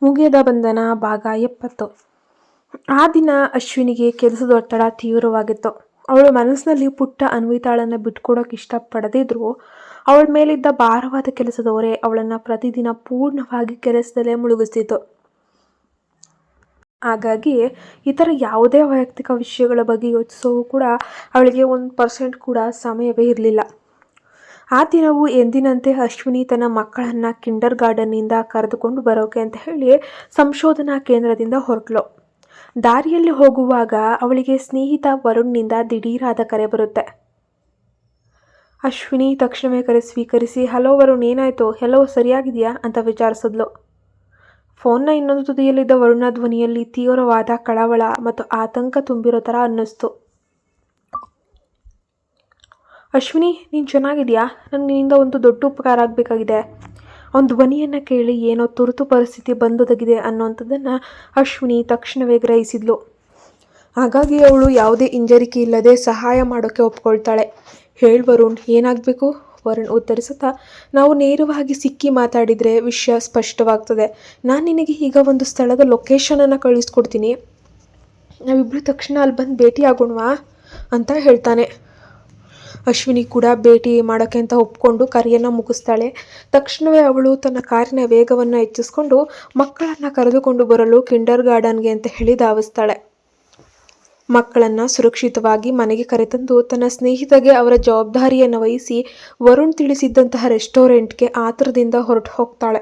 ಮುಗಿಯದ ಬಂಧನ ಭಾಗ 70. ಆ ದಿನ ಅಶ್ವಿನಿಗೆ ಕೆಲಸದ ಒತ್ತಡ ತೀವ್ರವಾಗಿತ್ತು. ಅವಳ ಮನಸ್ಸಿನಲ್ಲಿ ಪುಟ್ಟ ಅನ್ವಿತಾಳನ್ನು ಬಿಟ್ಕೊಡೋಕೆ ಇಷ್ಟಪಡದಿದ್ರು ಅವಳ ಮೇಲಿದ್ದ ಭಾರವಾದ ಕೆಲಸದ ಹೊರೆ ಅವಳನ್ನು ಪ್ರತಿದಿನ ಪೂರ್ಣವಾಗಿ ಕೆಲಸದಲ್ಲೇ ಮುಳುಗಿಸ್ತಿತ್ತು. ಹಾಗಾಗಿ ಇತರ ಯಾವುದೇ ವೈಯಕ್ತಿಕ ವಿಷಯಗಳ ಬಗ್ಗೆ ಯೋಚಿಸೋವು ಕೂಡ ಅವಳಿಗೆ 1% ಕೂಡ ಸಮಯವೇ ಇರಲಿಲ್ಲ. ಆ ದಿನವೂ ಎಂದಿನಂತೆ ಅಶ್ವಿನಿ ತನ್ನ ಮಕ್ಕಳನ್ನು ಕಿಂಡರ್ ಗಾರ್ಡನ್ನಿಂದ ಕರೆದುಕೊಂಡು ಬರೋಕೆ ಅಂತ ಹೇಳಿ ಸಂಶೋಧನಾ ಕೇಂದ್ರದಿಂದ ಹೊರಟಳು. ದಾರಿಯಲ್ಲಿ ಹೋಗುವಾಗ ಅವಳಿಗೆ ಸ್ನೇಹಿತ ವರುಣ್ನಿಂದ ದಿಢೀರಾದ ಕರೆ ಬರುತ್ತೆ. ಅಶ್ವಿನಿ ತಕ್ಷಣವೇ ಕರೆ ಸ್ವೀಕರಿಸಿ, ಹಲೋ ವರುಣ್, ಏನಾಯಿತು, ಎಲ್ಲವೂ ಸರಿಯಾಗಿದೆಯಾ ಅಂತ ವಿಚಾರಿಸಿದ್ಲು. ಫೋನ್ನ ಇನ್ನೊಂದು ತುದಿಯಲ್ಲಿದ್ದ ವರುಣ ಧ್ವನಿಯಲ್ಲಿ ತೀವ್ರವಾದ ಕಳವಳ ಮತ್ತು ಆತಂಕ ತುಂಬಿರೋ ಥರ ಅನ್ನಿಸ್ತು. ಅಶ್ವಿನಿ, ನೀನು ಚೆನ್ನಾಗಿದೆಯಾ? ನನಗೆ ನಿನ್ನಿಂದ ಒಂದು ದೊಡ್ಡ ಉಪಕಾರ ಆಗಬೇಕಾಗಿದೆ. ಅವನ ಧ್ವನಿಯನ್ನು ಕೇಳಿ ಏನೋ ತುರ್ತು ಪರಿಸ್ಥಿತಿ ಬಂದೊದಗಿದೆ ಅನ್ನೋಂಥದ್ದನ್ನು ಅಶ್ವಿನಿ ತಕ್ಷಣವೇ ಗ್ರಹಿಸಿದ್ಲು. ಹಾಗಾಗಿ ಅವಳು ಯಾವುದೇ ಹಿಂಜರಿಕೆ ಇಲ್ಲದೆ ಸಹಾಯ ಮಾಡೋಕ್ಕೆ ಒಪ್ಕೊಳ್ತಾಳೆ. ಹೇಳು ವರುಣ್, ಏನಾಗಬೇಕು? ವರುಣ್ ಉತ್ತರಿಸುತ್ತಾ, ನಾವು ನೇರವಾಗಿ ಸಿಕ್ಕಿ ಮಾತಾಡಿದರೆ ವಿಷಯ ಸ್ಪಷ್ಟವಾಗ್ತದೆ. ನಾನು ನಿನಗೆ ಈಗ ಒಂದು ಸ್ಥಳದ ಲೊಕೇಶನನ್ನು ಕಳಿಸ್ಕೊಡ್ತೀನಿ. ನಾವಿಬ್ಬರು ತಕ್ಷಣ ಅಲ್ಲಿ ಬಂದು ಭೇಟಿ ಆಗೋಣವಾ ಅಂತ ಹೇಳ್ತಾನೆ. ಅಶ್ವಿನಿ ಕೂಡ ಭೇಟಿ ಮಾಡೋಕ್ಕೆ ಅಂತ ಒಪ್ಕೊಂಡು ಕರೆಯನ್ನು ಮುಗಿಸ್ತಾಳೆ. ತಕ್ಷಣವೇ ಅವಳು ತನ್ನ ಕಾರಿನ ವೇಗವನ್ನು ಹೆಚ್ಚಿಸ್ಕೊಂಡು ಮಕ್ಕಳನ್ನು ಕರೆದುಕೊಂಡು ಬರಲು ಕಿಂಡರ್ ಗಾರ್ಡನ್ಗೆ ಅಂತ ಹೇಳಿ ಧಾವಿಸ್ತಾಳೆ. ಮಕ್ಕಳನ್ನು ಸುರಕ್ಷಿತವಾಗಿ ಮನೆಗೆ ಕರೆತಂದು ತನ್ನ ಸ್ನೇಹಿತಗೆ ಅವರ ಜವಾಬ್ದಾರಿಯನ್ನು ವಹಿಸಿ ವರುಣ್ ತಿಳಿಸಿದ್ದಂತಹ ರೆಸ್ಟೋರೆಂಟ್ಗೆ ಆತುರದಿಂದ ಹೊರಟು ಹೋಗ್ತಾಳೆ.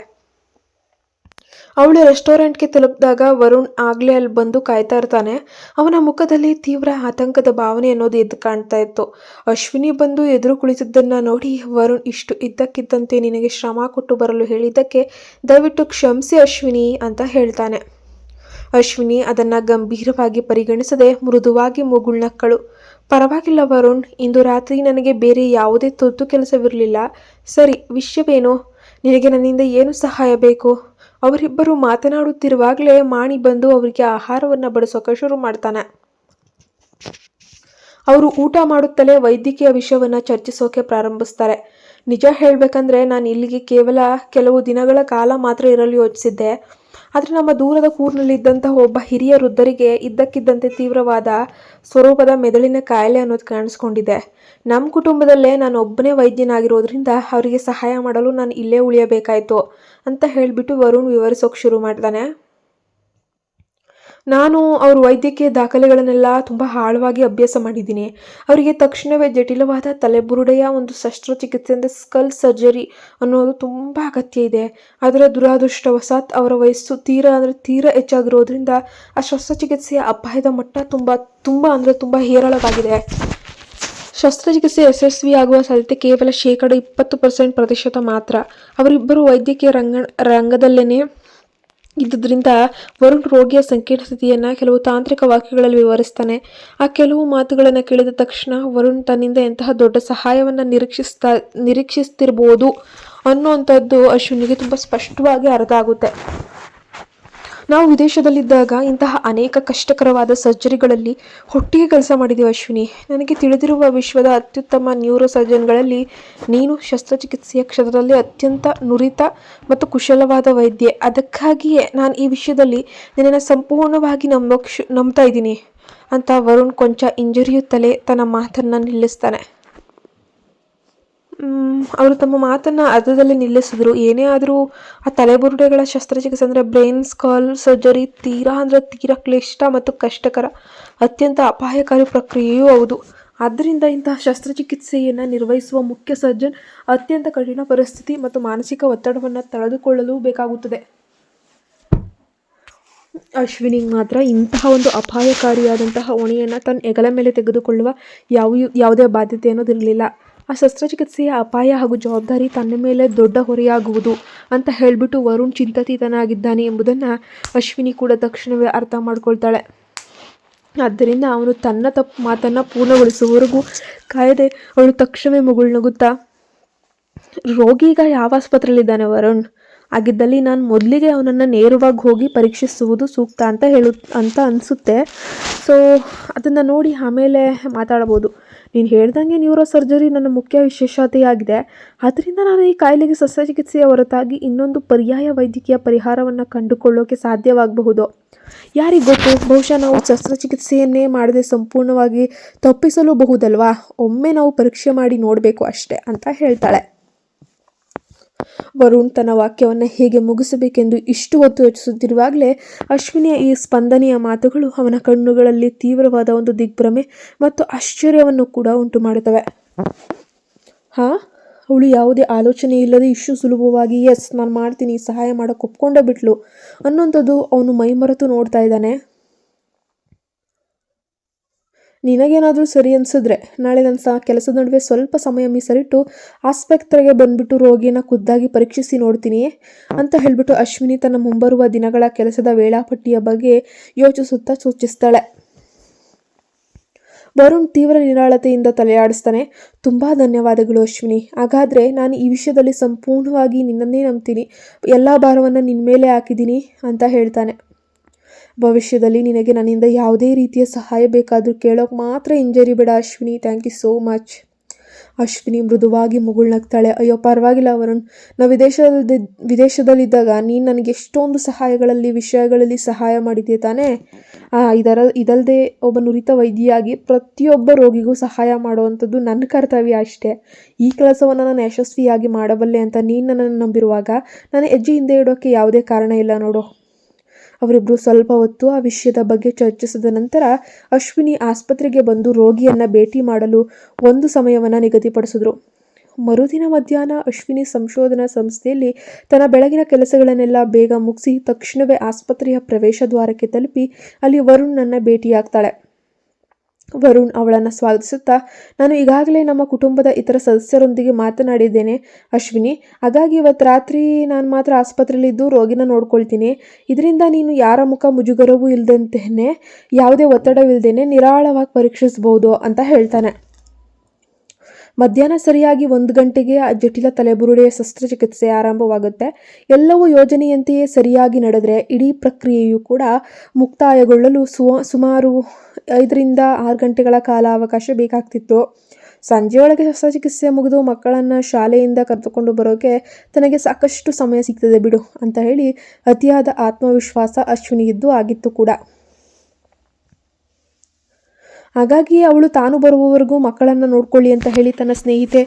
ಅವಳು ರೆಸ್ಟೋರೆಂಟ್ಗೆ ತಲುಪಿದಾಗ ವರುಣ್ ಆಗಲೇ ಅಲ್ಲಿ ಬಂದು ಕಾಯ್ತಾ ಇರ್ತಾನೆ. ಅವನ ಮುಖದಲ್ಲಿ ತೀವ್ರ ಆತಂಕದ ಭಾವನೆ ಅನ್ನೋದು ಎದ್ದು ಕಾಣ್ತಾ ಇತ್ತು. ಅಶ್ವಿನಿ ಬಂದು ಎದುರು ಕುಳಿತಿದ್ದನ್ನು ನೋಡಿ ವರುಣ್ ಇಷ್ಟು ಇದ್ದಕ್ಕಿದ್ದಂತೆ ನಿನಗೆ ಶ್ರಮ ಕೊಟ್ಟು ಬರಲು ಹೇಳಿದ್ದಕ್ಕೆ ದಯವಿಟ್ಟು ಕ್ಷಮಿಸಿ ಅಶ್ವಿನಿ ಅಂತ ಹೇಳ್ತಾನೆ. ಅಶ್ವಿನಿ ಅದನ್ನು ಗಂಭೀರವಾಗಿ ಪರಿಗಣಿಸದೆ ಮೃದುವಾಗಿ ಮುಗುಳ್ನಕ್ಕಳು. ಪರವಾಗಿಲ್ಲ ವರುಣ್, ಇಂದು ರಾತ್ರಿ ನನಗೆ ಬೇರೆ ಯಾವುದೇ ತುರ್ತು ಕೆಲಸವಿರಲಿಲ್ಲ. ಸರಿ, ವಿಷಯವೇನು? ನಿನಗೆ ನನ್ನಿಂದ ಏನು ಸಹಾಯ ಬೇಕು? ಅವರಿಬ್ಬರು ಮಾತನಾಡುತ್ತಿರುವಾಗಲೇ ಮಾಣಿ ಬಂದು ಅವರಿಗೆ ಆಹಾರವನ್ನು ಬಡಿಸೋಕೆ ಶುರು ಮಾಡ್ತಾನೆ. ಅವರು ಊಟ ಮಾಡುತ್ತಲೇ ವೈದ್ಯಕೀಯ ವಿಷಯವನ್ನು ಚರ್ಚಿಸೋಕೆ ಪ್ರಾರಂಭಿಸ್ತಾರೆ. ನಿಜ ಹೇಳಬೇಕಂದ್ರೆ ನಾನು ಇಲ್ಲಿಗೆ ಕೇವಲ ಕೆಲವು ದಿನಗಳ ಕಾಲ ಮಾತ್ರ ಇರಲು ಯೋಚಿಸಿದ್ದೆ. ಆದರೆ ನಮ್ಮ ದೂರದ ಕೂರಿನಲ್ಲಿದ್ದಂತಹ ಒಬ್ಬ ಹಿರಿಯ ವೃದ್ಧರಿಗೆ ಇದ್ದಕ್ಕಿದ್ದಂತೆ ತೀವ್ರವಾದ ಸ್ವರೂಪದ ಮೆದುಳಿನ ಕಾಯಿಲೆ ಅನ್ನೋದು ಕಾಣಿಸ್ಕೊಂಡಿದೆ. ನಮ್ಮ ಕುಟುಂಬದಲ್ಲೇ ನಾನು ಒಬ್ಬನೇ ವೈದ್ಯನಾಗಿರೋದ್ರಿಂದ ಅವರಿಗೆ ಸಹಾಯ ಮಾಡಲು ನಾನು ಇಲ್ಲೇ ಉಳಿಯಬೇಕಾಯಿತು ಅಂತ ಹೇಳಿಬಿಟ್ಟು ವರುಣ್ ವಿವರಿಸೋಕೆ ಶುರು ಮಾಡ್ತಾನೆ. ನಾನು ಅವ್ರ ವೈದ್ಯಕೀಯ ದಾಖಲೆಗಳನ್ನೆಲ್ಲ ತುಂಬ ಆಳವಾಗಿ ಅಭ್ಯಾಸ ಮಾಡಿದ್ದೀನಿ. ಅವರಿಗೆ ತಕ್ಷಣವೇ ಜಟಿಲವಾದ ತಲೆಬುರುಡೆಯ ಒಂದು ಶಸ್ತ್ರಚಿಕಿತ್ಸೆ ಅಂದರೆ ಸ್ಕಲ್ ಸರ್ಜರಿ ಅನ್ನೋದು ತುಂಬ ಅಗತ್ಯ ಇದೆ. ಆದರೆ ದುರಾದೃಷ್ಟವಶಾತ್ ಅವರ ವಯಸ್ಸು ತೀರಾ ಹೆಚ್ಚಾಗಿರೋದ್ರಿಂದ ಆ ಶಸ್ತ್ರಚಿಕಿತ್ಸೆಯ ಅಪಾಯದ ಮಟ್ಟ ತುಂಬ ಹೇರಳವಾಗಿದೆ. ಶಸ್ತ್ರಚಿಕಿತ್ಸೆ ಯಶಸ್ವಿಯಾಗುವ ಸಾಧ್ಯತೆ ಕೇವಲ 20% ಮಾತ್ರ. ಅವರಿಬ್ಬರು ವೈದ್ಯಕೀಯ ರಂಗದಲ್ಲೇ ಇದ್ದುದರಿಂದ ವರುಣ್ ರೋಗಿಯ ಸಂಕೀರ್ಣ ಸ್ಥಿತಿಯನ್ನು ಕೆಲವು ತಾಂತ್ರಿಕ ವಾಕ್ಯಗಳಲ್ಲಿ ವಿವರಿಸ್ತಾನೆ. ಆ ಕೆಲವು ಮಾತುಗಳನ್ನು ಕೇಳಿದ ತಕ್ಷಣ ವರುಣ್ ತನ್ನಿಂದ ಎಂತಹ ದೊಡ್ಡ ಸಹಾಯವನ್ನು ನಿರೀಕ್ಷಿಸ್ತಿರ್ಬೋದು ಅನ್ನೋವಂಥದ್ದು ಅಶ್ವಿನಿಗೆ ತುಂಬ ಸ್ಪಷ್ಟವಾಗಿ ಅರ್ಥ ಆಗುತ್ತೆ. ನಾವು ವಿದೇಶದಲ್ಲಿದ್ದಾಗ ಇಂತಹ ಅನೇಕ ಕಷ್ಟಕರವಾದ ಸರ್ಜರಿಗಳಲ್ಲಿ ಒಟ್ಟಿಗೆ ಕೆಲಸ ಮಾಡಿದ್ದೀವಿ ಅಶ್ವಿನಿ. ನನಗೆ ತಿಳಿದಿರುವ ವಿಶ್ವದ ಅತ್ಯುತ್ತಮ ನ್ಯೂರೋ ಸರ್ಜನ್ಗಳಲ್ಲಿ ನೀನು ಶಸ್ತ್ರಚಿಕಿತ್ಸೆಯ ಕ್ಷೇತ್ರದಲ್ಲಿ ಅತ್ಯಂತ ನುರಿತ ಮತ್ತು ಕುಶಲವಾದ ವೈದ್ಯೆ. ಅದಕ್ಕಾಗಿಯೇ ನಾನು ಈ ವಿಷಯದಲ್ಲಿ ನಿನ್ನನ್ನು ಸಂಪೂರ್ಣವಾಗಿ ನಂಬ್ತಾ ಇದ್ದೀನಿ ಅಂತ ವರುಣ್ ಕೊಂಚ ಹಿಂಜರಿಯುತ್ತಲೇ ತನ್ನ ಮಾತನ್ನು ನಿಲ್ಲಿಸ್ತಾನೆ. ಅವರು ತಮ್ಮ ಮಾತನ್ನು ಅರ್ಧದಲ್ಲಿ ನಿಲ್ಲಿಸಿದ್ರು. ಏನೇ ಆದರೂ ಆ ತಲೆಬುರುಡೆಗಳ ಶಸ್ತ್ರಚಿಕಿತ್ಸೆ ಅಂದರೆ ಬ್ರೈನ್ ಸ್ಕಲ್ ಸರ್ಜರಿ ತೀರಾ ಕ್ಲಿಷ್ಟ ಮತ್ತು ಕಷ್ಟಕರ, ಅತ್ಯಂತ ಅಪಾಯಕಾರಿ ಪ್ರಕ್ರಿಯೆಯೂ ಹೌದು. ಆದ್ದರಿಂದ ಇಂತಹ ಶಸ್ತ್ರಚಿಕಿತ್ಸೆಯನ್ನು ನಿರ್ವಹಿಸುವ ಮುಖ್ಯ ಸರ್ಜನ್ ಅತ್ಯಂತ ಕಠಿಣ ಪರಿಸ್ಥಿತಿ ಮತ್ತು ಮಾನಸಿಕ ಒತ್ತಡವನ್ನು ತಡೆದುಕೊಳ್ಳಲು ಬೇಕಾಗುತ್ತದೆ. ಅಶ್ವಿನಿಗೆ ಮಾತ್ರ ಇಂತಹ ಒಂದು ಅಪಾಯಕಾರಿಯಾದಂತಹ ಹೊಣೆಯನ್ನು ತನ್ನ ಹೆಗಲ ಮೇಲೆ ತೆಗೆದುಕೊಳ್ಳುವ ಯಾವುದೇ ಬಾಧ್ಯತೆ ಅನ್ನೋದಿರಲಿಲ್ಲ. ಆ ಶಸ್ತ್ರಚಿಕಿತ್ಸೆಯ ಅಪಾಯ ಹಾಗೂ ಜವಾಬ್ದಾರಿ ತನ್ನ ಮೇಲೆ ದೊಡ್ಡ ಹೊರೆಯಾಗುವುದು ಅಂತ ಹೇಳಿಬಿಟ್ಟು ವರುಣ್ ಚಿಂತಿತನಾಗಿದ್ದಾನೆ ಎಂಬುದನ್ನು ಅಶ್ವಿನಿ ಕೂಡ ತಕ್ಷಣವೇ ಅರ್ಥ ಮಾಡ್ಕೊಳ್ತಾಳೆ. ಆದ್ದರಿಂದ ಅವನು ತನ್ನ ಮಾತನ್ನು ಪೂರ್ಣಗೊಳಿಸುವವರೆಗೂ ಕಾಯದೆ ಅವಳು ತಕ್ಷಣವೇ ಮುಗುಳ್ನಗುತ್ತಾ, ರೋಗಿ ಈಗ ಯಾವ ಆಸ್ಪತ್ರೆಯಲ್ಲಿದ್ದಾನೆ ವರುಣ್? ಆಗಿದ್ದಲ್ಲಿ ನಾನು ಮೊದಲಿಗೆ ಅವನನ್ನು ನೇರವಾಗಿ ಹೋಗಿ ಪರೀಕ್ಷಿಸುವುದು ಸೂಕ್ತ ಅಂತ ಅನಿಸುತ್ತೆ. ಸೊ ಅದನ್ನು ನೋಡಿ ಆಮೇಲೆ ಮಾತಾಡ್ಬೋದು. ನೀನು ಹೇಳ್ದಂಗೆ ನ್ಯೂರೋ ಸರ್ಜರಿ ನನ್ನ ಮುಖ್ಯ ವಿಶೇಷತೆಯಾಗಿದೆ. ಆದ್ದರಿಂದ ನಾನು ಈ ಕಾಯಿಲೆಗೆ ಶಸ್ತ್ರಚಿಕಿತ್ಸೆಯ ಹೊರತಾಗಿ ಇನ್ನೊಂದು ಪರ್ಯಾಯ ವೈದ್ಯಕೀಯ ಪರಿಹಾರವನ್ನು ಕಂಡುಕೊಳ್ಳೋಕೆ ಸಾಧ್ಯವಾಗಬಹುದು. ಯಾರಿಗೆ ಗೊತ್ತು, ಬಹುಶಃ ನಾವು ಶಸ್ತ್ರಚಿಕಿತ್ಸೆಯನ್ನೇ ಮಾಡದೆ ಸಂಪೂರ್ಣವಾಗಿ ತಪ್ಪಿಸಲೂಬಹುದಲ್ವಾ. ಒಮ್ಮೆ ನಾವು ಪರೀಕ್ಷೆ ಮಾಡಿ ನೋಡಬೇಕು ಅಷ್ಟೇ ಅಂತ ಹೇಳ್ತಾಳೆ. ವರುಣ್ ತನ್ನ ವಾಕ್ಯವನ್ನು ಹೇಗೆ ಮುಗಿಸಬೇಕೆಂದು ಇಷ್ಟು ಹೊತ್ತು ಯೋಚಿಸುತ್ತಿರುವಾಗಲೇ ಅಶ್ವಿನಿಯ ಈ ಸ್ಪಂದನೆಯ ಮಾತುಗಳು ಅವನ ಕಣ್ಣುಗಳಲ್ಲಿ ತೀವ್ರವಾದ ಒಂದು ದಿಗ್ಭ್ರಮೆ ಮತ್ತು ಆಶ್ಚರ್ಯವನ್ನು ಕೂಡ ಉಂಟು ಮಾಡುತ್ತವೆ. ಅವಳು ಯಾವುದೇ ಆಲೋಚನೆ ಇಲ್ಲದೆ ಇಷ್ಟು ಸುಲಭವಾಗಿ ಎಸ್ ನಾನು ಮಾಡ್ತೀನಿ, ಸಹಾಯ ಮಾಡೋಕ್ಕೆ ಒಪ್ಕೊಂಡೇ ಬಿಟ್ಲು ಅನ್ನೋಂಥದ್ದು ಅವನು ಮೈಮರೆತು ನೋಡ್ತಾ ಇದ್ದಾನೆ. ನಿನಗೇನಾದರೂ ಸರಿ ಅನಿಸಿದ್ರೆ ನಾಳೆ ನನ್ನ ಕೆಲಸದ ನಡುವೆ ಸ್ವಲ್ಪ ಸಮಯ ಮೀಸಲಿಟ್ಟು ಆಸ್ಪತ್ರೆಗೆ ಬಂದ್ಬಿಟ್ಟು ರೋಗಿನ ಖುದ್ದಾಗಿ ಪರೀಕ್ಷಿಸಿ ನೋಡ್ತೀನಿ ಅಂತ ಹೇಳಿಬಿಟ್ಟು ಅಶ್ವಿನಿ ತನ್ನ ಮುಂಬರುವ ದಿನಗಳ ಕೆಲಸದ ವೇಳಾಪಟ್ಟಿಯ ಬಗ್ಗೆ ಯೋಚಿಸುತ್ತಾ ಸೂಚಿಸ್ತಾಳೆ. ವರುಣ್ ತೀವ್ರ ನಿರಾಳತೆಯಿಂದ ತಲೆಯಾಡಿಸ್ತಾನೆ. ತುಂಬ ಧನ್ಯವಾದಗಳು ಅಶ್ವಿನಿ. ಹಾಗಾದರೆ ನಾನು ಈ ವಿಷಯದಲ್ಲಿ ಸಂಪೂರ್ಣವಾಗಿ ನಿನ್ನನ್ನೇ ನಂಬ್ತೀನಿ. ಎಲ್ಲ ಭಾರವನ್ನು ನಿನ್ನ ಮೇಲೆ ಹಾಕಿದ್ದೀನಿ ಅಂತ ಹೇಳ್ತಾನೆ. ಭವಿಷ್ಯದಲ್ಲಿ ನಿನಗೆ ನನ್ನಿಂದ ಯಾವುದೇ ರೀತಿಯ ಸಹಾಯ ಬೇಕಾದರೂ ಕೇಳೋಕೆ ಮಾತ್ರ ಹಿಂಜರಿಬೇಡ Ashwini. Thank you so much. Ashwini ಮೃದುವಾಗಿ ಮುಗುಳ್ನಗ್ತಾಳೆ. ಅಯ್ಯೋ ಪರವಾಗಿಲ್ಲ ವರುಣ್, ನಾವು ವಿದೇಶದಲ್ಲಿದ್ದಾಗ ನೀನು ನನಗೆ ಎಷ್ಟೊಂದು ವಿಷಯಗಳಲ್ಲಿ ಸಹಾಯ ಮಾಡಿದ್ದೆ ತಾನೇ. ಇದಲ್ಲದೆ ಒಬ್ಬ ನುರಿತ ವೈದ್ಯೆಯಾಗಿ ಪ್ರತಿಯೊಬ್ಬ ರೋಗಿಗೂ ಸಹಾಯ ಮಾಡುವಂಥದ್ದು ನನ್ನ ಕರ್ತವ್ಯ ಅಷ್ಟೇ. ಈ ಕೆಲಸವನ್ನು ನಾನು ಯಶಸ್ವಿಯಾಗಿ ಮಾಡಬಲ್ಲೆ ಅಂತ ನೀನು ನನ್ನನ್ನು ನಂಬಿರುವಾಗ ನಾನು ಹೆಜ್ಜೆ ಹಿಂದೆ ಇಡೋಕ್ಕೆ ಯಾವುದೇ ಕಾರಣ ಇಲ್ಲ ನೋಡು. ಅವರಿಬ್ಬರು ಸ್ವಲ್ಪ ಹೊತ್ತು ಆ ವಿಷಯದ ಬಗ್ಗೆ ಚರ್ಚಿಸಿದ ನಂತರ ಅಶ್ವಿನಿ ಆಸ್ಪತ್ರೆಗೆ ಬಂದು ರೋಗಿಯನ್ನು ಭೇಟಿ ಮಾಡಲು ಒಂದು ಸಮಯವನ್ನು ನಿಗದಿಪಡಿಸಿದ್ರು. ಮರುದಿನ ಮಧ್ಯಾಹ್ನ ಅಶ್ವಿನಿ ಸಂಶೋಧನಾ ಸಂಸ್ಥೆಯಲ್ಲಿ ತನ್ನ ಬೆಳಗಿನ ಕೆಲಸಗಳನ್ನೆಲ್ಲ ಬೇಗ ಮುಗಿಸಿ ತಕ್ಷಣವೇ ಆಸ್ಪತ್ರೆಯ ಪ್ರವೇಶ ದ್ವಾರಕ್ಕೆ ತಲುಪಿ ಅಲ್ಲಿ ವರುಣ್ನನ್ನು ಭೇಟಿಯಾಗ್ತಾಳೆ. ವರುಣ್ ಅವಳನ್ನು ಸ್ವಾಗತಿಸುತ್ತಾ, ನಾನು ಈಗಾಗಲೇ ನಮ್ಮ ಕುಟುಂಬದ ಇತರ ಸದಸ್ಯರೊಂದಿಗೆ ಮಾತನಾಡಿದ್ದೇನೆ ಅಶ್ವಿನಿ. ಹಾಗಾಗಿ ಇವತ್ತು ರಾತ್ರಿ ನಾನು ಮಾತ್ರ ಆಸ್ಪತ್ರೆಯಲ್ಲಿದ್ದು ರೋಗಿನ ನೋಡ್ಕೊಳ್ತೀನಿ. ಇದರಿಂದ ನೀನು ಯಾರ ಮುಖ ಮುಜುಗರವೂ ಇಲ್ಲದಂತೆಯೇ ಯಾವುದೇ ಒತ್ತಡವಿಲ್ಲದೇನೆ ನಿರಾಳವಾಗಿ ಪರೀಕ್ಷಿಸಬಹುದು ಅಂತ ಹೇಳ್ತಾನೆ. ಮಧ್ಯಾಹ್ನ ಸರಿಯಾಗಿ 1 ಗಂಟೆಗೆ ಆ ಜಟಿಲ ತಲೆಬುರುಡೆಯ ಶಸ್ತ್ರಚಿಕಿತ್ಸೆ ಆರಂಭವಾಗುತ್ತೆ. ಎಲ್ಲವೂ ಯೋಜನೆಯಂತೆಯೇ ಸರಿಯಾಗಿ ನಡೆದರೆ ಇಡೀ ಪ್ರಕ್ರಿಯೆಯು ಕೂಡ ಮುಕ್ತಾಯಗೊಳ್ಳಲು ಸುಮಾರು 5ರಿಂದ 6 ಗಂಟೆಗಳ ಕಾಲ ಅವಕಾಶ ಬೇಕಾಗ್ತಿತ್ತು. ಸಂಜೆಯೊಳಗೆ ಶಸ್ತ್ರಚಿಕಿತ್ಸೆ ಮುಗಿದು ಮಕ್ಕಳನ್ನು ಶಾಲೆಯಿಂದ ಕರೆದುಕೊಂಡು ಬರೋಕೆ ತನಗೆ ಸಾಕಷ್ಟು ಸಮಯ ಸಿಗ್ತದೆ ಬಿಡು ಅಂತ ಹೇಳಿ ಅತಿಯಾದ ಆತ್ಮವಿಶ್ವಾಸ ಅಶ್ವಿನಿಗಿದ್ದು ಆಗಿತ್ತು ಕೂಡ. ಹಾಗಾಗಿ ಅವಳು ತಾನು ಬರುವವರೆಗೂ ಮಕ್ಕಳನ್ನು ನೋಡ್ಕೊಳ್ಳಿ ಅಂತ ಹೇಳಿ ತನ್ನ ಸ್ನೇಹಿತೆ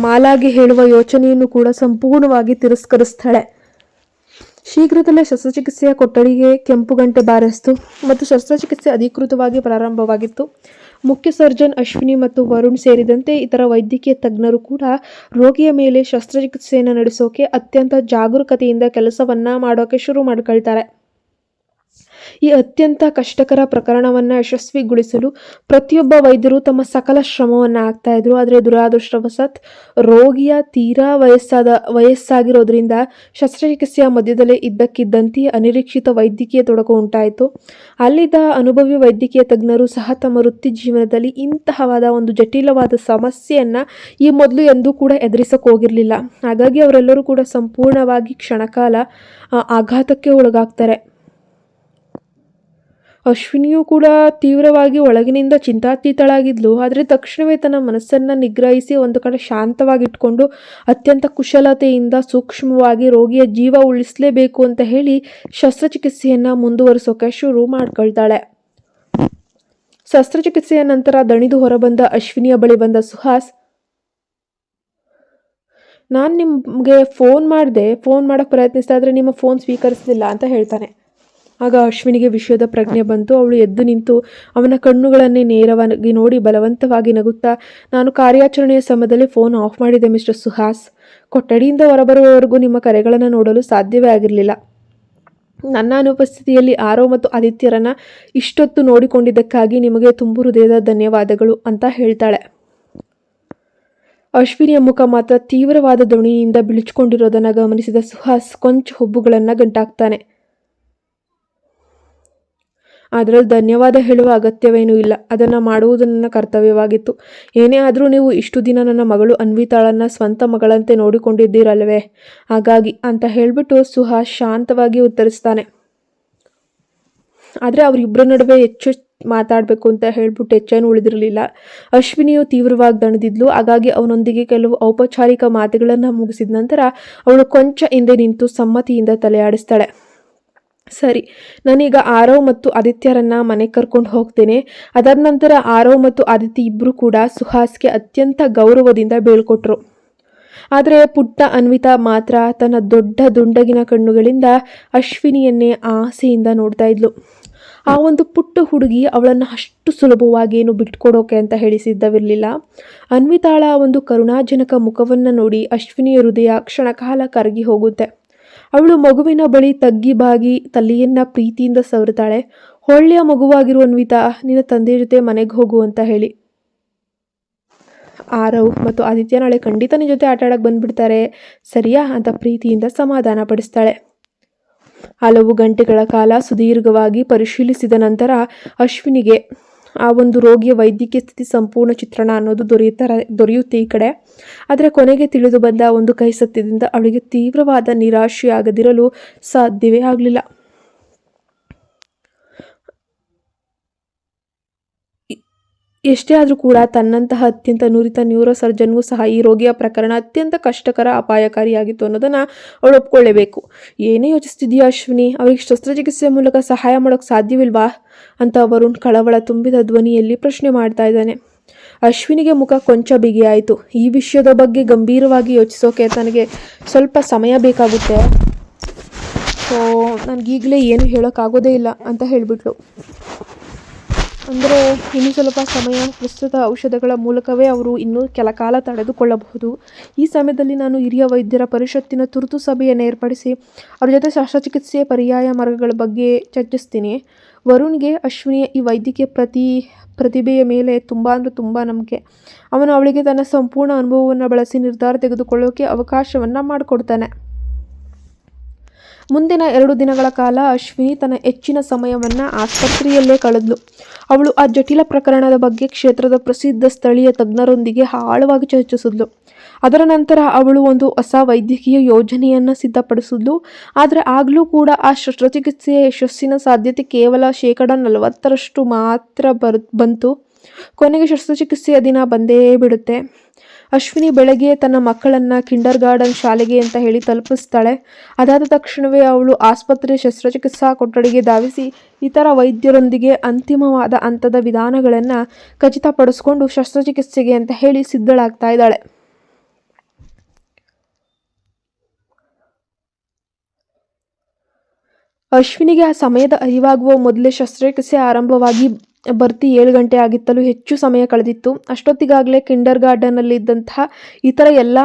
ಮಾಲಾಗೆ ಹೇಳುವ ಯೋಚನೆಯನ್ನು ಕೂಡ ಸಂಪೂರ್ಣವಾಗಿ ತಿರಸ್ಕರಿಸ್ತಾಳೆ. ಶೀಘ್ರದಲ್ಲೇ ಶಸ್ತ್ರಚಿಕಿತ್ಸೆಯ ಕೊಠಡಿಗೆ ಕೆಂಪು ಗಂಟೆ ಬಾರಿಸಿತು ಮತ್ತು ಶಸ್ತ್ರಚಿಕಿತ್ಸೆ ಅಧಿಕೃತವಾಗಿ ಪ್ರಾರಂಭವಾಗಿತ್ತು. ಮುಖ್ಯ ಸರ್ಜನ್ ಅಶ್ವಿನಿ ಮತ್ತು ವರುಣ್ ಸೇರಿದಂತೆ ಇತರ ವೈದ್ಯಕೀಯ ತಜ್ಞರು ಕೂಡ ರೋಗಿಯ ಮೇಲೆ ಶಸ್ತ್ರಚಿಕಿತ್ಸೆಯನ್ನು ನಡೆಸೋಕೆ ಅತ್ಯಂತ ಜಾಗರೂಕತೆಯಿಂದ ಕೆಲಸವನ್ನು ಮಾಡೋಕ್ಕೆ ಶುರು ಮಾಡ್ಕೊಳ್ತಾರೆ. ಈ ಅತ್ಯಂತ ಕಷ್ಟಕರ ಪ್ರಕರಣವನ್ನು ಯಶಸ್ವಿಗೊಳಿಸಲು ಪ್ರತಿಯೊಬ್ಬ ವೈದ್ಯರು ತಮ್ಮ ಸಕಲ ಶ್ರಮವನ್ನು ಹಾಕ್ತಾ ಇದ್ರು. ಆದರೆ ದುರಾದೃಷ್ಟವಶಾತ್ ರೋಗಿಯ ತೀರಾ ವಯಸ್ಸಾಗಿರೋದ್ರಿಂದ ಶಸ್ತ್ರಚಿಕಿತ್ಸೆಯ ಮಧ್ಯದಲ್ಲೇ ಇದ್ದಕ್ಕಿದ್ದಂತೆ ಅನಿರೀಕ್ಷಿತ ವೈದ್ಯಕೀಯ ತೊಡಕು ಉಂಟಾಯಿತು. ಅಲ್ಲಿದ್ದ ಅನುಭವಿ ವೈದ್ಯಕೀಯ ತಜ್ಞರು ಸಹ ತಮ್ಮ ವೃತ್ತಿ ಜೀವನದಲ್ಲಿ ಇಂತಹವಾದ ಒಂದು ಜಟಿಲವಾದ ಸಮಸ್ಯೆಯನ್ನು ಈ ಮೊದಲು ಎಂದೂ ಕೂಡ ಎದುರಿಸಕ್ಕೆ ಹೋಗಿರಲಿಲ್ಲ. ಹಾಗಾಗಿ ಅವರೆಲ್ಲರೂ ಕೂಡ ಸಂಪೂರ್ಣವಾಗಿ ಕ್ಷಣಕಾಲ ಆಘಾತಕ್ಕೆ ಒಳಗಾಗ್ತಾರೆ. ಅಶ್ವಿನಿಯೂ ಕೂಡ ತೀವ್ರವಾಗಿ ಒಳಗಿನಿಂದ ಚಿಂತಾತೀತಳಾಗಿದ್ಲು. ಆದರೆ ತಕ್ಷಣವೇ ತನ್ನ ಮನಸ್ಸನ್ನು ನಿಗ್ರಹಿಸಿ ಒಂದು ಕಡೆ ಶಾಂತವಾಗಿಟ್ಕೊಂಡು ಅತ್ಯಂತ ಕುಶಲತೆಯಿಂದ ಸೂಕ್ಷ್ಮವಾಗಿ ರೋಗಿಯ ಜೀವ ಉಳಿಸಲೇಬೇಕು ಅಂತ ಹೇಳಿ ಶಸ್ತ್ರಚಿಕಿತ್ಸೆಯನ್ನು ಮುಂದುವರಿಸೋಕೆ ಶುರು ಮಾಡ್ಕೊಳ್ತಾಳೆ. ಶಸ್ತ್ರಚಿಕಿತ್ಸೆಯ ನಂತರ ದಣಿದು ಹೊರಬಂದ ಅಶ್ವಿನಿಯ ಬಳಿ ಬಂದ ಸುಹಾಸ್, ನಾನು ನಿಮಗೆ ಫೋನ್ ಮಾಡೋಕ್ಕೆ ಪ್ರಯತ್ನಿಸ್ತಾ ಇದ್ರೆ ನಿಮ್ಮ ಫೋನ್ ಸ್ವೀಕರಿಸಲಿಲ್ಲ ಅಂತ ಹೇಳ್ತಾನೆ. ಆಗ ಅಶ್ವಿನಿಗೆ ವಿಷಯದ ಪ್ರಜ್ಞೆ ಬಂತು. ಅವಳು ಎದ್ದು ನಿಂತು ಅವನ ಕಣ್ಣುಗಳನ್ನೇ ನೇರವಾಗಿ ನೋಡಿ ಬಲವಂತವಾಗಿ ನಗುತ್ತಾ, ನಾನು ಕಾರ್ಯಾಚರಣೆಯ ಸಮಯದಲ್ಲಿ ಫೋನ್ ಆಫ್ ಮಾಡಿದೆ ಮಿಸ್ಟರ್ ಸುಹಾಸ್. ಕೊಠಡಿಯಿಂದ ಹೊರಬರುವವರೆಗೂ ನಿಮ್ಮ ಕರೆಗಳನ್ನು ನೋಡಲು ಸಾಧ್ಯವೇ ಆಗಿರಲಿಲ್ಲ. ನನ್ನ ಅನುಪಸ್ಥಿತಿಯಲ್ಲಿ ಆರವ್ ಮತ್ತು ಆದಿತ್ಯರನ್ನು ಇಷ್ಟೊತ್ತು ನೋಡಿಕೊಂಡಿದ್ದಕ್ಕಾಗಿ ನಿಮಗೆ ತುಂಬು ಹೃದಯದ ಧನ್ಯವಾದಗಳು ಅಂತ ಹೇಳ್ತಾಳೆ. ಅಶ್ವಿನಿಯ ಮುಖ ಮಾತ್ರ ತೀವ್ರವಾದ ಧ್ವನಿಯಿಂದ ಬಿಳಿಚಿಕೊಂಡಿರೋದನ್ನು ಗಮನಿಸಿದ ಸುಹಾಸ್ ಕೊಂಚ ಹುಬ್ಬುಗಳನ್ನು ಗಂಟಾಕ್ತಾನೆ. ಅದರಲ್ಲಿ ಧನ್ಯವಾದ ಹೇಳುವ ಅಗತ್ಯವೇನೂ ಇಲ್ಲ. ಅದನ್ನು ಮಾಡುವುದು ನನ್ನ ಕರ್ತವ್ಯವಾಗಿತ್ತು. ಏನೇ ಆದರೂ ನೀವು ಇಷ್ಟು ದಿನ ನನ್ನ ಮಗಳು ಅನ್ವಿತಾಳನ್ನು ಸ್ವಂತ ಮಗಳಂತೆ ನೋಡಿಕೊಂಡಿದ್ದೀರಲ್ವೇ, ಹಾಗಾಗಿ ಅಂತ ಹೇಳಿಬಿಟ್ಟು ಸುಹಾಸ್ ಶಾಂತವಾಗಿ ಉತ್ತರಿಸ್ತಾನೆ. ಆದರೆ ಅವರಿಬ್ಬರ ನಡುವೆ ಮಾತಾಡಬೇಕು ಅಂತ ಹೇಳ್ಬಿಟ್ಟು ಹೆಚ್ಚೇನು ಉಳಿದಿರಲಿಲ್ಲ. ಅಶ್ವಿನಿಯು ತೀವ್ರವಾಗಿ ದಣಿದಿದ್ಲು. ಹಾಗಾಗಿ ಅವನೊಂದಿಗೆ ಕೆಲವು ಔಪಚಾರಿಕ ಮಾತುಗಳನ್ನು ಮುಗಿಸಿದ ನಂತರ ಅವಳು ಕೊಂಚ ಹಿಂದೆ ನಿಂತು ಸಮ್ಮತಿಯಿಂದ ತಲೆ ಆಡಿಸ್ತಾಳೆ. ಸರಿ, ನಾನೀಗ ಆರವ್ ಮತ್ತು ಆದಿತ್ಯರನ್ನ ಮನೆಗೆ ಕರ್ಕೊಂಡು ಹೋಗ್ತೇನೆ. ಅದಾದ ನಂತರ ಆರವ್ ಮತ್ತು ಆದಿತ್ಯ ಇಬ್ಬರು ಕೂಡ ಸುಹಾಸ್ಗೆ ಅತ್ಯಂತ ಗೌರವದಿಂದ ಬೀಳ್ಕೊಟ್ರು. ಆದರೆ ಪುಟ್ಟ ಅನ್ವಿತಾ ಮಾತ್ರ ತನ್ನ ದೊಡ್ಡ ದುಂಡಗಿನ ಕಣ್ಣುಗಳಿಂದ ಅಶ್ವಿನಿಯನ್ನೇ ಆಸೆಯಿಂದ ನೋಡ್ತಾ ಇದ್ಲು. ಆ ಒಂದು ಪುಟ್ಟ ಹುಡುಗಿ ಅವಳನ್ನು ಅಷ್ಟು ಸುಲಭವಾಗಿ ಏನು ಬಿಟ್ಕೊಡೋಕೆ ಅಂತ ಹೇಳಿಸಿದ್ದವಿರಲಿಲ್ಲ. ಅನ್ವಿತಾಳ ಒಂದು ಕರುಣಾಜನಕ ಮುಖವನ್ನು ನೋಡಿ ಅಶ್ವಿನಿಯ ಹೃದಯ ಕ್ಷಣಕಾಲ ಕರಗಿ ಹೋಗುತ್ತೆ. ಅವಳು ಮಗುವಿನ ಬಳಿ ತಗ್ಗಿ ಬಾಗಿ ತಲೆಯನ್ನ ಪ್ರೀತಿಯಿಂದ ಸವರ್ತಾಳೆ. ಒಳ್ಳೆಯ ಮಗುವಾಗಿರುವ ಅನ್ವಿತಾ, ನಿನ್ನ ತಂದೆಯ ಜೊತೆ ಮನೆಗೆ ಹೋಗು ಅಂತ ಹೇಳಿ. ಆರವ್ ಮತ್ತು ಆದಿತ್ಯ ನಾಳೆ ಖಂಡಿತ ನಿನ್ನ ಜೊತೆ ಆಟ ಆಡಕ್ಕೆ ಬಂದ್ಬಿಡ್ತಾರೆ, ಸರಿಯಾ ಅಂತ ಪ್ರೀತಿಯಿಂದ ಸಮಾಧಾನ ಪಡಿಸ್ತಾಳೆ. ಹಲವು ಗಂಟೆಗಳ ಕಾಲ ಸುದೀರ್ಘವಾಗಿ ಪರಿಶೀಲಿಸಿದ ನಂತರ ಅಶ್ವಿನಿಗೆ ಆ ಒಂದು ರೋಗಿಯ ವೈದ್ಯಕೀಯ ಸ್ಥಿತಿ ಸಂಪೂರ್ಣ ಚಿತ್ರಣ ಅನ್ನೋದು ದೊರೆಯುತ್ತೆ ಈ ಕಡೆ. ಆದರೆ ಕೊನೆಗೆ ತಿಳಿದು ಬಂದ ಒಂದು ಕೈ ಸತ್ಯದಿಂದ ಅವಳಿಗೆ ತೀವ್ರವಾದ ನಿರಾಶೆಯಾಗದಿರಲು ಸಾಧ್ಯವೇ ಆಗಲಿಲ್ಲ. ಎಷ್ಟೇ ಆದರೂ ಕೂಡ ತನ್ನಂತಹ ಅತ್ಯಂತ ನುರಿತ ನ್ಯೂರೋ ಸರ್ಜನ್ಗೂ ಸಹ ಈ ರೋಗಿಯ ಪ್ರಕರಣ ಅತ್ಯಂತ ಕಷ್ಟಕರ, ಅಪಾಯಕಾರಿಯಾಗಿತ್ತು ಅನ್ನೋದನ್ನು ಅವಳು ಒಪ್ಕೊಳ್ಳೇಬೇಕು. ಏನೇ ಯೋಚಿಸ್ತಿದೆಯಾ ಅಶ್ವಿನಿ, ಅವರಿಗೆ ಶಸ್ತ್ರಚಿಕಿತ್ಸೆ ಮೂಲಕ ಸಹಾಯ ಮಾಡೋಕ್ಕೆ ಸಾಧ್ಯವಿಲ್ವಾ ಅಂತ ವರುಣ್ ಕಳವಳ ತುಂಬಿದ ಧ್ವನಿಯಲ್ಲಿ ಪ್ರಶ್ನೆ ಮಾಡ್ತಾ ಇದ್ದಾನೆ. ಅಶ್ವಿನಿಗೆ ಮುಖ ಕೊಂಚ ಬಿಗಿಯಾಯಿತು. ಈ ವಿಷಯದ ಬಗ್ಗೆ ಗಂಭೀರವಾಗಿ ಯೋಚಿಸೋಕೆ ತನಗೆ ಸ್ವಲ್ಪ ಸಮಯ ಬೇಕಾಗುತ್ತೆ, ಸೊ ನನಗೀಗಲೇ ಏನು ಹೇಳೋಕ್ಕಾಗೋದೇ ಇಲ್ಲ ಅಂತ ಹೇಳಿಬಿಟ್ಲು. ಅಂದರೆ ಇನ್ನೂ ಸ್ವಲ್ಪ ಸಮಯ, ಪ್ರಸ್ತುತ ಔಷಧಗಳ ಮೂಲಕವೇ ಅವರು ಇನ್ನೂ ಕೆಲ ಕಾಲ ತಡೆದುಕೊಳ್ಳಬಹುದು. ಈ ಸಮಯದಲ್ಲಿ ನಾನು ಹಿರಿಯ ವೈದ್ಯರ ಪರಿಷತ್ತಿನ ತುರ್ತು ಸಭೆಯನ್ನು ಏರ್ಪಡಿಸಿ ಅವ್ರ ಜೊತೆ ಶಸ್ತ್ರಚಿಕಿತ್ಸೆಯ ಪರ್ಯಾಯ ಮಾರ್ಗಗಳ ಬಗ್ಗೆ ಚರ್ಚಿಸ್ತೀನಿ. ವರುಣ್ಗೆ ಅಶ್ವಿನಿಯ ಈ ವೈದ್ಯಕೀಯ ಪ್ರತಿಭೆಯ ಮೇಲೆ ತುಂಬ ನಂಬಿಕೆ. ಅವನು ಅವಳಿಗೆ ತನ್ನ ಸಂಪೂರ್ಣ ಅನುಭವವನ್ನು ಬಳಸಿ ನಿರ್ಧಾರ ತೆಗೆದುಕೊಳ್ಳೋಕೆ ಅವಕಾಶವನ್ನು ಮಾಡಿಕೊಡ್ತಾನೆ. ಮುಂದಿನ 2 ದಿನಗಳ ಕಾಲ ಅಶ್ವಿನಿ ತನ್ನ ಹೆಚ್ಚಿನ ಸಮಯವನ್ನು ಆಸ್ಪತ್ರೆಯಲ್ಲೇ ಕಳೆದ್ಲು. ಅವಳು ಆ ಜಟಿಲ ಪ್ರಕರಣದ ಬಗ್ಗೆ ಕ್ಷೇತ್ರದ ಪ್ರಸಿದ್ಧ ಸ್ಥಳೀಯ ತಜ್ಞರೊಂದಿಗೆ ಆಳವಾಗಿ ಚರ್ಚಿಸಿದ್ಲು. ಅದರ ನಂತರ ಅವಳು ಒಂದು ಹೊಸ ವೈದ್ಯಕೀಯ ಯೋಜನೆಯನ್ನು ಸಿದ್ಧಪಡಿಸಿದ್ಲು. ಆದರೆ ಆಗಲೂ ಕೂಡ ಆ ಶಸ್ತ್ರಚಿಕಿತ್ಸೆಯ ಯಶಸ್ಸಿನ ಸಾಧ್ಯತೆ ಕೇವಲ 40% ಮಾತ್ರ ಬಂತು. ಕೊನೆಗೆ ಶಸ್ತ್ರಚಿಕಿತ್ಸೆಯ ದಿನ ಬಂದೇ ಬಿಡುತ್ತೆ. ಅಶ್ವಿನಿ ಬೆಳಗ್ಗೆ ತನ್ನ ಮಕ್ಕಳನ್ನು ಕಿಂಡರ್ ಶಾಲೆಗೆ ಅಂತ ಹೇಳಿ ತಲುಪಿಸ್ತಾಳೆ. ಅದಾದ ತಕ್ಷಣವೇ ಅವಳು ಆಸ್ಪತ್ರೆಯ ಶಸ್ತ್ರಚಿಕಿತ್ಸಾ ಕೊಠಡಿಗೆ ಧಾವಿಸಿ ಇತರ ವೈದ್ಯರೊಂದಿಗೆ ಅಂತಿಮವಾದ ಹಂತದ ವಿಧಾನಗಳನ್ನು ಖಚಿತಪಡಿಸಿಕೊಂಡು ಶಸ್ತ್ರಚಿಕಿತ್ಸೆಗೆ ಅಂತ ಹೇಳಿ ಸಿದ್ಧಳಾಗ್ತಾ ಇದ್ದಾಳೆ. ಅಶ್ವಿನಿಗೆ ಆ ಸಮಯದ ಅರಿವಾಗುವ ಮೊದಲೇ ಶಸ್ತ್ರಚಿಕಿತ್ಸೆ ಆರಂಭವಾಗಿ ಬರ್ತಿ 7 ಗಂಟೆ ಆಗಿತ್ತಲೂ ಹೆಚ್ಚು ಸಮಯ ಕಳೆದಿತ್ತು. ಅಷ್ಟೊತ್ತಿಗಾಗಲೇ ಕಿಂಡರ್ ಗಾರ್ಡನ್ನಲ್ಲಿದ್ದಂತಹ ಇತರ ಎಲ್ಲ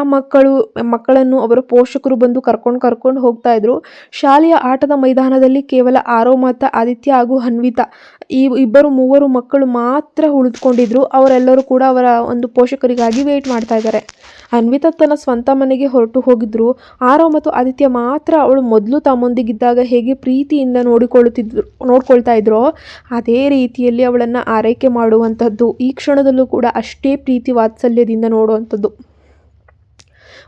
ಮಕ್ಕಳನ್ನು ಅವರ ಪೋಷಕರು ಬಂದು ಕರ್ಕೊಂಡು ಹೋಗ್ತಾ ಇದ್ರು. ಶಾಲೆಯ ಆಟದ ಮೈದಾನದಲ್ಲಿ ಕೇವಲ ಆರವ್ ಮತ್ತು ಆದಿತ್ಯ ಹಾಗೂ ಅನ್ವಿತಾ ಈ ಮೂವರು ಮಕ್ಕಳು ಮಾತ್ರ ಉಳಿದುಕೊಂಡಿದ್ರು. ಅವರೆಲ್ಲರೂ ಕೂಡ ಅವರ ಒಂದು ಪೋಷಕರಿಗಾಗಿ ವೇಟ್ ಮಾಡ್ತಾ ಇದ್ದಾರೆ. ಅನ್ವಿತಾ ತನ್ನ ಸ್ವಂತ ಮನೆಗೆ ಹೊರಟು ಹೋಗಿದ್ರು. ಆರವ್ ಮತ್ತು ಆದಿತ್ಯ ಮಾತ್ರ ಅವಳು ಮೊದಲು ತಮ್ಮೊಂದಿಗಿದ್ದಾಗ ಹೇಗೆ ಪ್ರೀತಿಯಿಂದ ನೋಡ್ಕೊಳ್ತಾ ಇದ್ರೋ ಅದೇ ರೀತಿಯಲ್ಲಿ ಅವಳನ್ನು ಆರೈಕೆ ಮಾಡುವಂಥದ್ದು, ಈ ಕ್ಷಣದಲ್ಲೂ ಕೂಡ ಅಷ್ಟೇ ಪ್ರೀತಿ ವಾತ್ಸಲ್ಯದಿಂದ ನೋಡುವಂಥದ್ದು.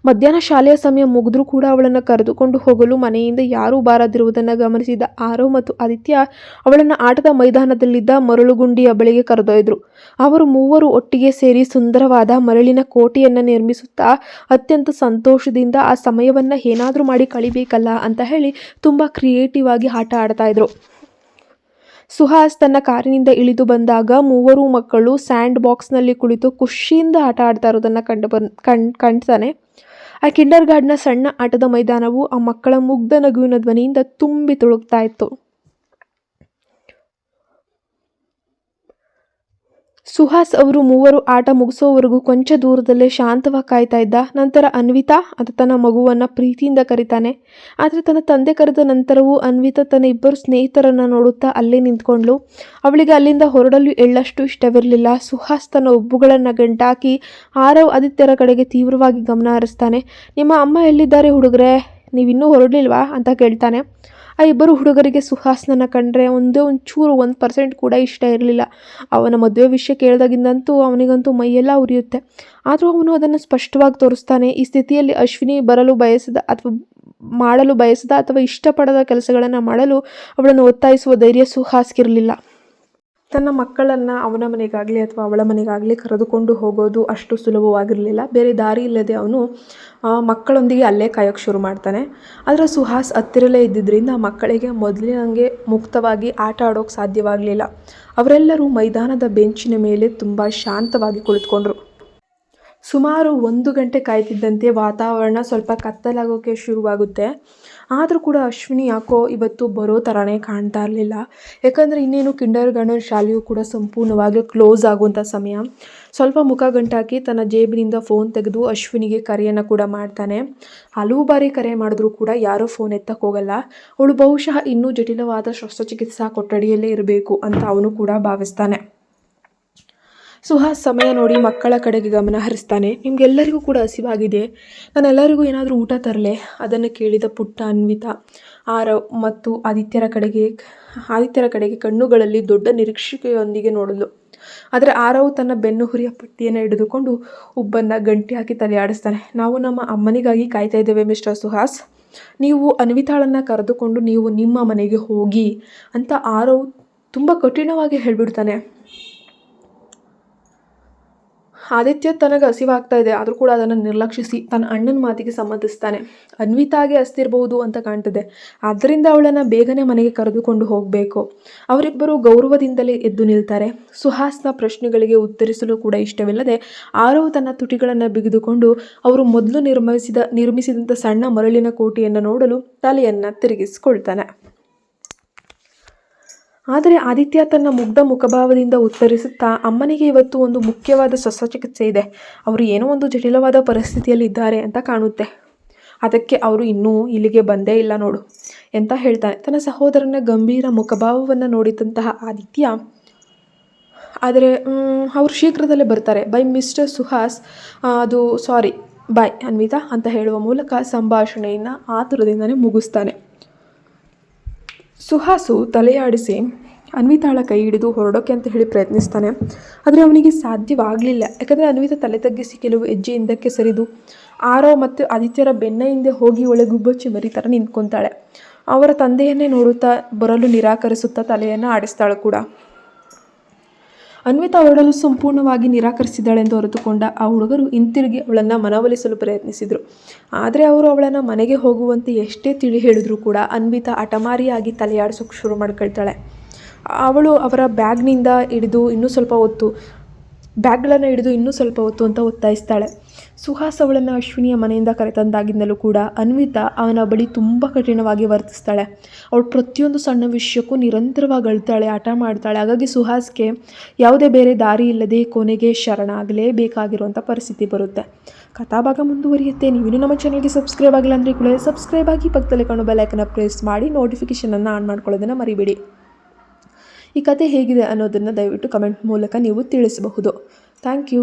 ಮಧ್ಯಾಹ್ನ ಶಾಲೆಯ ಸಮಯ ಮುಗಿದ್ರೂ ಕೂಡ ಅವಳನ್ನು ಕರೆದುಕೊಂಡು ಹೋಗಲು ಮನೆಯಿಂದ ಯಾರೂ ಬಾರದಿರುವುದನ್ನು ಗಮನಿಸಿದ ಆರವ್ ಮತ್ತು ಆದಿತ್ಯ ಅವಳನ್ನು ಆಟದ ಮೈದಾನದಲ್ಲಿದ್ದ ಮರಳುಗುಂಡಿಯ ಬಳಿಗೆ ಕರೆದೊಯ್ದರು. ಅವರು ಮೂವರು ಒಟ್ಟಿಗೆ ಸೇರಿ ಸುಂದರವಾದ ಮರಳಿನ ಕೋಟೆಯನ್ನು ನಿರ್ಮಿಸುತ್ತಾ ಅತ್ಯಂತ ಸಂತೋಷದಿಂದ ಆ ಸಮಯವನ್ನು ಏನಾದರೂ ಮಾಡಿ ಕಳಿಬೇಕಲ್ಲ ಅಂತ ಹೇಳಿ ತುಂಬ ಕ್ರಿಯೇಟಿವ್ ಆಗಿ ಆಟ ಆಡ್ತಾ ಇದ್ರು. ಸುಹಾಸ್ ತನ್ನ ಕಾರಿನಿಂದ ಇಳಿದು ಬಂದಾಗ ಮೂವರು ಮಕ್ಕಳು ಸ್ಯಾಂಡ್ ಬಾಕ್ಸ್ನಲ್ಲಿ ಕುಳಿತು ಖುಷಿಯಿಂದ ಆಟ ಆಡ್ತಾ ಇರೋದನ್ನು ಕಾಣ್ತಾನೆ. ಆ ಕಿಂಡರ್ ಗಾರ್ಡನ್ನ ಸಣ್ಣ ಆಟದ ಮೈದಾನವು ಆ ಮಕ್ಕಳ ಮುಗ್ಧ ನಗುವಿನ ಧ್ವನಿಯಿಂದ ತುಂಬಿ ತುಳುಕ್ತಾ ಇತ್ತು. ಸುಹಾಸ್ ಅವರು ಮೂವರು ಆಟ ಮುಗಿಸೋವರೆಗೂ ಕೊಂಚ ದೂರದಲ್ಲೇ ಶಾಂತವಾಗಿ ಕಾಯ್ತಾ ಇದ್ದ. ನಂತರ ಅನ್ವಿತಾ ತನ್ನ ಮಗುವನ್ನು ಪ್ರೀತಿಯಿಂದ ಕರೀತಾನೆ. ಆದರೆ ತನ್ನ ತಂದೆ ಕರೆದ ನಂತರವೂ ಅನ್ವಿತಾ ತನ್ನ ಇಬ್ಬರು ಸ್ನೇಹಿತರನ್ನು ನೋಡುತ್ತಾ ಅಲ್ಲೇ ನಿಂತ್ಕೊಂಡ್ಳು. ಅವಳಿಗೆ ಅಲ್ಲಿಂದ ಹೊರಡಲು ಎಳ್ಳಷ್ಟು ಇಷ್ಟವಿರಲಿಲ್ಲ. ಸುಹಾಸ್ ತನ್ನ ಉಬ್ಬುಗಳನ್ನು ಗಂಟಾಕಿ ಆರವ್ ಆದಿತ್ಯರ ಕಡೆಗೆ ತೀವ್ರವಾಗಿ ಗಮನ ಹರಿಸ್ತಾನೆ. ನಿಮ್ಮ ಅಮ್ಮ ಎಲ್ಲಿದ್ದಾರೆ ಹುಡುಗರೇ, ನೀವಿನ್ನೂ ಹೊರಡಲಿಲ್ವಾ ಅಂತ ಕೇಳ್ತಾನೆ. ಆ ಇಬ್ಬರು ಹುಡುಗರಿಗೆ ಸುಹಾಸ್ನನ್ನು ಕಂಡ್ರೆ ಒಂಚೂರು 1% ಕೂಡ ಇಷ್ಟ ಇರಲಿಲ್ಲ. ಅವನ ಮದುವೆ ವಿಷಯ ಕೇಳಿದಾಗಿಂದಂತೂ ಅವನಿಗಂತೂ ಮೈಯೆಲ್ಲ ಉರಿಯುತ್ತೆ. ಆದರೂ ಅವನು ಅದನ್ನು ಸ್ಪಷ್ಟವಾಗಿ ತೋರಿಸ್ತಾನೆ. ಈ ಸ್ಥಿತಿಯಲ್ಲಿ ಅಶ್ವಿನಿ ಮಾಡಲು ಬಯಸದ ಅಥವಾ ಇಷ್ಟಪಡದ ಕೆಲಸಗಳನ್ನು ಮಾಡಲು ಅವಳನ್ನು ಒತ್ತಾಯಿಸುವ ಧೈರ್ಯ ಸುಹಾಸ್ಗಿರಲಿಲ್ಲ. ತನ್ನ ಮಕ್ಕಳನ್ನು ಅವನ ಮನೆಗಾಗಲಿ ಅಥವಾ ಅವಳ ಮನೆಗಾಗಲಿ ಕರೆದುಕೊಂಡು ಹೋಗೋದು ಅಷ್ಟು ಸುಲಭವಾಗಿರಲಿಲ್ಲ. ಬೇರೆ ದಾರಿ ಇಲ್ಲದೆ ಅವನು ಮಕ್ಕಳೊಂದಿಗೆ ಅಲ್ಲೇ ಕಾಯೋಕ್ಕೆ ಶುರು ಮಾಡ್ತಾನೆ. ಆದರೆ ಸುಹಾಸ್ ಹತ್ತಿರಲೇ ಇದ್ದಿದ್ದರಿಂದ ಮಕ್ಕಳಿಗೆ ಮೊದಲಿನಂಗೆ ಮುಕ್ತವಾಗಿ ಆಟ ಆಡೋಕ್ಕೆ ಸಾಧ್ಯವಾಗಲಿಲ್ಲ. ಅವರೆಲ್ಲರೂ ಮೈದಾನದ ಬೆಂಚಿನ ಮೇಲೆ ತುಂಬ ಶಾಂತವಾಗಿ ಕುಳಿತುಕೊಂಡ್ರು. ಸುಮಾರು 1 ಗಂಟೆ ಕಾಯ್ತಿದ್ದಂತೆ ವಾತಾವರಣ ಸ್ವಲ್ಪ ಕತ್ತಲಾಗೋಕ್ಕೆ ಶುರುವಾಗುತ್ತೆ. ಆದರೂ ಕೂಡ ಅಶ್ವಿನಿ ಯಾಕೋ ಇವತ್ತು ಬರೋ ಥರನೇ ಕಾಣ್ತಾ ಇರಲಿಲ್ಲ. ಯಾಕಂದರೆ ಇನ್ನೇನು ಕಿಂಡರ್ಗಾರ್ಟನ್ ಶಾಲೆಯೂ ಕೂಡ ಸಂಪೂರ್ಣವಾಗಿ ಕ್ಲೋಸ್ ಆಗುವಂಥ ಸಮಯ. ಸ್ವಲ್ಪ ಮುಖ ಗಂಟಾಕಿ ತನ್ನ ಜೇಬಿನಿಂದ ಫೋನ್ ತೆಗೆದು ಅಶ್ವಿನಿಗೆ ಕರೆಯನ್ನು ಕೂಡ ಮಾಡ್ತಾನೆ. ಹಲವು ಬಾರಿ ಕರೆ ಮಾಡಿದ್ರೂ ಕೂಡ ಯಾರೂ ಫೋನ್ ಎತ್ತಕ್ಕೆ ಹೋಗಲ್ಲ. ಅವಳು ಬಹುಶಃ ಇನ್ನೂ ಜಟಿಲವಾದ ಶಸ್ತ್ರಚಿಕಿತ್ಸಾ ಕೊಠಡಿಯಲ್ಲೇ ಇರಬೇಕು ಅಂತ ಅವನು ಕೂಡ ಭಾವಿಸ್ತಾನೆ. ಸುಹಾಸ್ ಸಮಯ ನೋಡಿ ಮಕ್ಕಳ ಕಡೆಗೆ ಗಮನ ಹರಿಸ್ತಾನೆ. ನಿಮಗೆಲ್ಲರಿಗೂ ಕೂಡ ಹಸಿವಾಗಿದೆ, ನಾನೆಲ್ಲರಿಗೂ ಏನಾದರೂ ಊಟ ತರಲೆ? ಅದನ್ನು ಕೇಳಿದ ಪುಟ್ಟ ಅನ್ವಿತಾ ಆರವ್ ಮತ್ತು ಆದಿತ್ಯರ ಕಡೆಗೆ ಕಣ್ಣುಗಳಲ್ಲಿ ದೊಡ್ಡ ನಿರೀಕ್ಷೆಯೊಂದಿಗೆ ನೋಡಲು. ಆದರೆ ಆರವ್ ತನ್ನ ಬೆನ್ನು ಹುರಿಯ ಪಟ್ಟಿಯನ್ನು ಹಿಡಿದುಕೊಂಡು ಉಬ್ಬನ್ನು ಗಂಟಿ ಹಾಕಿ ತಲೆಯಾಡಿಸ್ತಾನೆ. ನಾವು ನಮ್ಮ ಅಮ್ಮನಿಗಾಗಿ ಕಾಯ್ತಾ ಇದ್ದೇವೆ ಮಿಸ್ಟರ್ ಸುಹಾಸ್, ನೀವು ಅನ್ವಿತಾಳನ್ನು ಕರೆದುಕೊಂಡು ನೀವು ನಿಮ್ಮ ಮನೆಗೆ ಹೋಗಿ ಅಂತ ಆರವ್ ತುಂಬ ಕಠಿಣವಾಗಿ ಹೇಳಿಬಿಡ್ತಾನೆ. ಆದಿತ್ಯ ತನಗೆ ಹಸಿವಾಗ್ತಾ ಇದೆ, ಆದರೂ ಕೂಡ ಅದನ್ನು ನಿರ್ಲಕ್ಷಿಸಿ ತನ್ನ ಅಣ್ಣನ ಮಾತಿಗೆ ಸಮ್ಮತಿಸ್ತಾನೆ. ಅನ್ವಿತಾಗೆ ಹಸ್ತಿರ್ಬೋದು ಅಂತ ಕಾಣ್ತದೆ, ಆದ್ದರಿಂದ ಅವಳನ್ನು ಬೇಗನೆ ಮನೆಗೆ ಕರೆದುಕೊಂಡು ಹೋಗಬೇಕು. ಅವರಿಬ್ಬರು ಗೌರವದಿಂದಲೇ ಎದ್ದು ನಿಲ್ತಾರೆ. ಸುಹಾಸ್ನ ಪ್ರಶ್ನೆಗಳಿಗೆ ಉತ್ತರಿಸಲು ಕೂಡ ಇಷ್ಟವಿಲ್ಲದೆ ಆರವ್ ತನ್ನ ತುಟಿಗಳನ್ನು ಬಿಗಿದುಕೊಂಡು ಅವರು ಮೊದಲು ನಿರ್ಮಿಸಿದಂಥ ಸಣ್ಣ ಮರಳಿನ ಕೋಟೆಯನ್ನು ನೋಡಲು ತಲೆಯನ್ನು ತಿರುಗಿಸಿಕೊಳ್ತಾನೆ. ಆದರೆ ಆದಿತ್ಯ ತನ್ನ ಮುಗ್ಧ ಮುಖಭಾವದಿಂದ ಉತ್ತರಿಸುತ್ತಾ, ಅಮ್ಮನಿಗೆ ಇವತ್ತು ಒಂದು ಮುಖ್ಯವಾದ ಶಸ್ತ್ರಚಿಕಿತ್ಸೆ ಇದೆ, ಅವರು ಏನೋ ಒಂದು ಜಟಿಲವಾದ ಪರಿಸ್ಥಿತಿಯಲ್ಲಿದ್ದಾರೆ ಅಂತ ಕಾಣುತ್ತೆ, ಅದಕ್ಕೆ ಅವರು ಇನ್ನೂ ಇಲ್ಲಿಗೆ ಬಂದೇ ಇಲ್ಲ ನೋಡು ಅಂತ ಹೇಳ್ತಾನೆ. ತನ್ನ ಸಹೋದರನ ಗಂಭೀರ ಮುಖಭಾವವನ್ನು ನೋಡಿದಂತಹ ಆದಿತ್ಯ, ಆದರೆ ಅವರು ಶೀಘ್ರದಲ್ಲೇ ಬರ್ತಾರೆ, ಬೈ ಮಿಸ್ಟರ್ ಸುಹಾಸ್, ಅದು ಸಾರಿ ಬಾಯ್ ಅನ್ವಿತಾ ಅಂತ ಹೇಳುವ ಮೂಲಕ ಸಂಭಾಷಣೆಯನ್ನು ಆತುರದಿಂದನೇ ಮುಗಿಸ್ತಾನೆ. ಸುಹಾಸು ತಲೆಯಾಡಿಸಿ ಅನ್ವಿತಾಳ ಕೈ ಹಿಡಿದು ಹೊರಡೋಕೆ ಅಂತ ಹೇಳಿ ಪ್ರಯತ್ನಿಸ್ತಾನೆ. ಆದರೆ ಅವನಿಗೆ ಸಾಧ್ಯವಾಗಲಿಲ್ಲ. ಯಾಕಂದರೆ ಅನ್ವಿತಾ ತಲೆ ತಗ್ಗಿಸಿ ಕೆಲವು ಹೆಜ್ಜೆ ಹಿಂದಕ್ಕೆ ಸರಿದು ಆರವ್ ಮತ್ತು ಆದಿತ್ಯರ ಬೆನ್ನ ಹಿಂದೆ ಹೋಗಿ ಒಳಗುಬ್ಬಚ್ಚಿ ಮರಿ ಥರ ನಿಂತ್ಕೊತಾಳೆ. ಅವರ ತಂದೆಯನ್ನೇ ನೋಡುತ್ತಾ ಬರಲು ನಿರಾಕರಿಸುತ್ತಾ ತಲೆಯನ್ನು ಆಡಿಸ್ತಾಳೆ ಕೂಡ. ಅನ್ವಿತಾ ಹೊರಡಲು ಸಂಪೂರ್ಣವಾಗಿ ನಿರಾಕರಿಸಿದ್ದಾಳೆಂದು ಹೊರತುಕೊಂಡ ಆ ಹುಡುಗರು ಹಿಂತಿರುಗಿ ಅವಳನ್ನು ಮನವೊಲಿಸಲು ಪ್ರಯತ್ನಿಸಿದರು. ಆದರೆ ಅವರು ಅವಳನ್ನು ಮನೆಗೆ ಹೋಗುವಂತೆ ಎಷ್ಟೇ ತಿಳಿ ಹೇಳಿದ್ರು ಕೂಡ ಅನ್ವಿತಾ ಹಠಮಾರಿಯಾಗಿ ತಲೆಯಾಡಿಸೋಕೆ ಶುರು ಮಾಡ್ಕೊಳ್ತಾಳೆ. ಅವಳು ಅವರ ಬ್ಯಾಗ್ಗಳನ್ನು ಹಿಡಿದು ಇನ್ನೂ ಸ್ವಲ್ಪ ಹೊತ್ತು ಅಂತ ಒತ್ತಾಯಿಸ್ತಾಳೆ. ಸುಹಾಸ್ ಅವಳನ್ನು ಅಶ್ವಿನಿಯ ಮನೆಯಿಂದ ಕರೆತಂದಾಗಿಂದಲೂ ಕೂಡ ಅನ್ವಿತಾ ಅವನ ಬಳಿ ತುಂಬ ಕಠಿಣವಾಗಿ ವರ್ತಿಸ್ತಾಳೆ. ಅವಳು ಪ್ರತಿಯೊಂದು ಸಣ್ಣ ವಿಷಯಕ್ಕೂ ನಿರಂತರವಾಗಿ ಅಳ್ತಾಳೆ, ಹಠ ಮಾಡ್ತಾಳೆ. ಹಾಗಾಗಿ ಸುಹಾಸ್ಗೆ ಯಾವುದೇ ಬೇರೆ ದಾರಿ ಇಲ್ಲದೆ ಕೊನೆಗೆ ಶರಣಾಗಲೇಬೇಕಾಗಿರುವಂಥ ಪರಿಸ್ಥಿತಿ ಬರುತ್ತೆ. ಕಥಾಭಾಗ ಮುಂದುವರಿಯುತ್ತೆ. ನೀವಿನ್ನೂ ನಮ್ಮ ಚಾನಲ್ಗೆ ಸಬ್ಸ್ಕ್ರೈಬ್ ಆಗಿಲ್ಲ ಅಂದರೆ ಕೂಡ ಸಬ್ಸ್ಕ್ರೈಬ್ ಆಗಿ, ಪಕ್ಕದಲ್ಲಿ ಕಾಣೋ ಬೆಲ್ ಐಕನ್ನ ಪ್ರೆಸ್ ಮಾಡಿ ನೋಟಿಫಿಕೇಷನನ್ನು ಆನ್ ಮಾಡ್ಕೊಳ್ಳೋದನ್ನು ಮರಿಬೇಡಿ. ಈ ಕತೆ ಹೇಗಿದೆ ಅನ್ನೋದನ್ನು ದಯವಿಟ್ಟು ಕಮೆಂಟ್ ಮೂಲಕ ನೀವು ತಿಳಿಸಬಹುದು. Thank you.